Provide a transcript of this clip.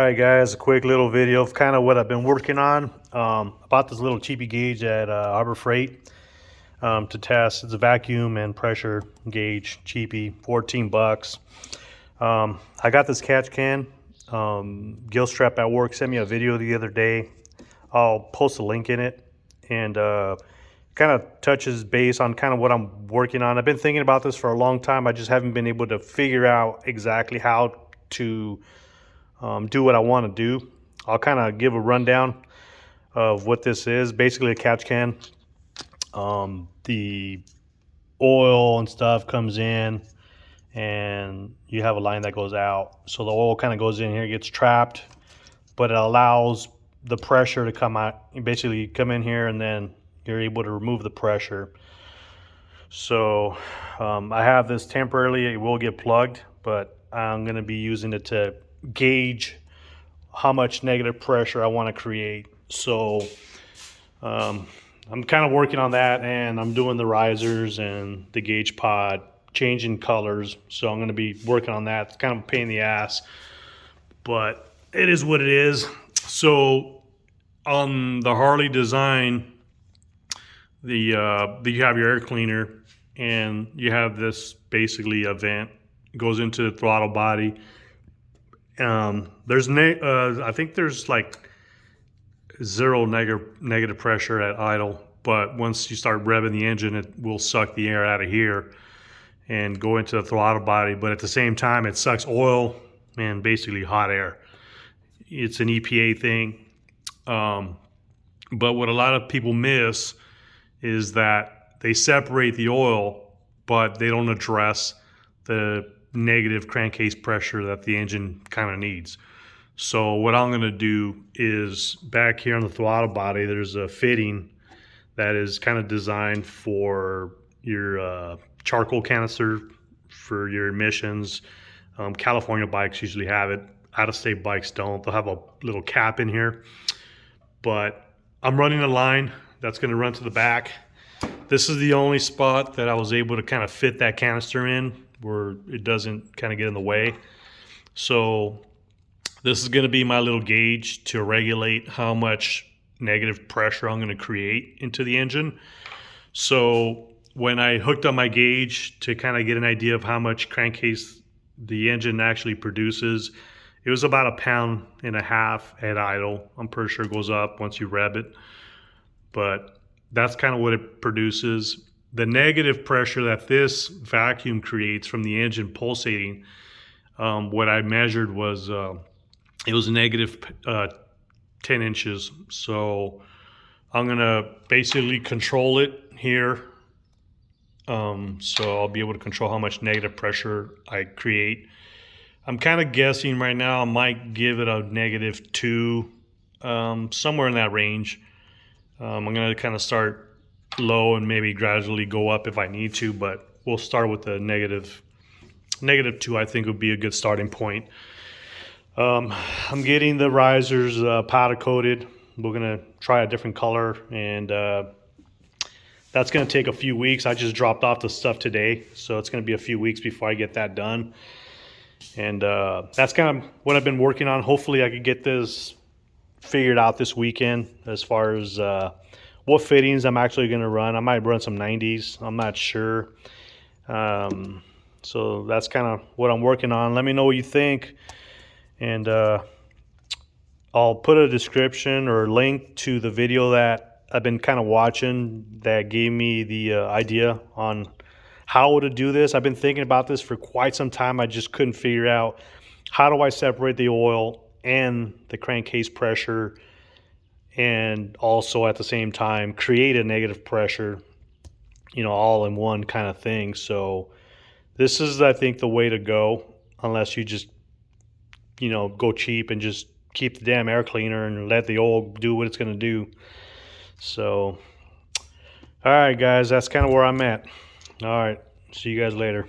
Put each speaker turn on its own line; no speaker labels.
Alright guys, a quick little video of kind of what I've been working on. About this little cheapy gauge at Harbor Freight to test. It's a vacuum and pressure gauge, cheapy, 14 bucks. I got this catch can. Gilstrap at work sent me a video the other day. I'll post a link in it, and kind of touches base on kind of what I'm working on. I've been thinking about this for a long time. I just haven't been able to figure out exactly how to do what I want to do. I'll kind of give a rundown of what this is. Basically a catch can. The oil and stuff comes in and you have a line that goes out. So the oil kind of goes in here, gets trapped, but it allows the pressure to come out. You basically come in here and then you're able to remove the pressure. So I have this temporarily. It will get plugged, but I'm going to be using it to gauge how much negative pressure I want to create. So I'm kind of working on that, and I'm doing the risers and the gauge pod, changing colors. So I'm going to be working on that. It's kind of a pain in the ass, but it is what it is. So on the Harley design, you have your air cleaner, and you have this basically a vent. It goes into the throttle body. I think there's like zero negative pressure at idle, but once you start revving the engine, it will suck the air out of here and go into the throttle body. But at the same time, it sucks oil and basically hot air. It's an EPA thing. But what a lot of people miss is that they separate the oil, but they don't address the negative crankcase pressure that the engine kind of needs. So what I'm going to do is, back here on the throttle body, there's a fitting that is kind of designed for your charcoal canister for your emissions. California bikes usually have it. Out-of-state bikes don't. They'll have a little cap in here. But I'm running a line that's going to run to the back. This is the only spot that I was able to kind of fit that canister in where it doesn't kind of get in the way. So this is going to be my little gauge to regulate how much negative pressure I'm going to create into the engine. So when I hooked up my gauge to kind of get an idea of how much crankcase the engine actually produces, it was about 1.5 pounds at idle. I'm pretty sure it goes up once you rev it, but that's kind of what it produces. The negative pressure that this vacuum creates from the engine pulsating, what I measured was it was negative 10 inches. So I'm gonna basically control it here. So I'll be able to control how much negative pressure I create. I'm kind of guessing right now I might give it a -2, somewhere in that range. I'm gonna kind of start low and maybe gradually go up if I need to, but we'll start with the -2. I think would be a good starting point. I'm getting the risers powder coated. We're gonna try a different color, and that's gonna take a few weeks. I just dropped off the stuff today, so it's gonna be a few weeks before I get that done. And that's kind of what I've been working on. Hopefully I could get this figured out this weekend as far as what fittings I'm actually going to run. I might run some 90s. I'm not sure. So that's kind of what I'm working on. Let me know what you think. And I'll put a description or link to the video that I've been kind of watching that gave me the idea on how to do this. I've been thinking about this for quite some time. I just couldn't figure out, how do I separate the oil and the crankcase pressure, and also at the same time create a negative pressure, all in one kind of thing. So this is, I think, the way to go, unless you just, go cheap and just keep the damn air cleaner and let the oil do what it's going to do. So, all right, guys, that's kind of where I'm at. All right, see you guys later.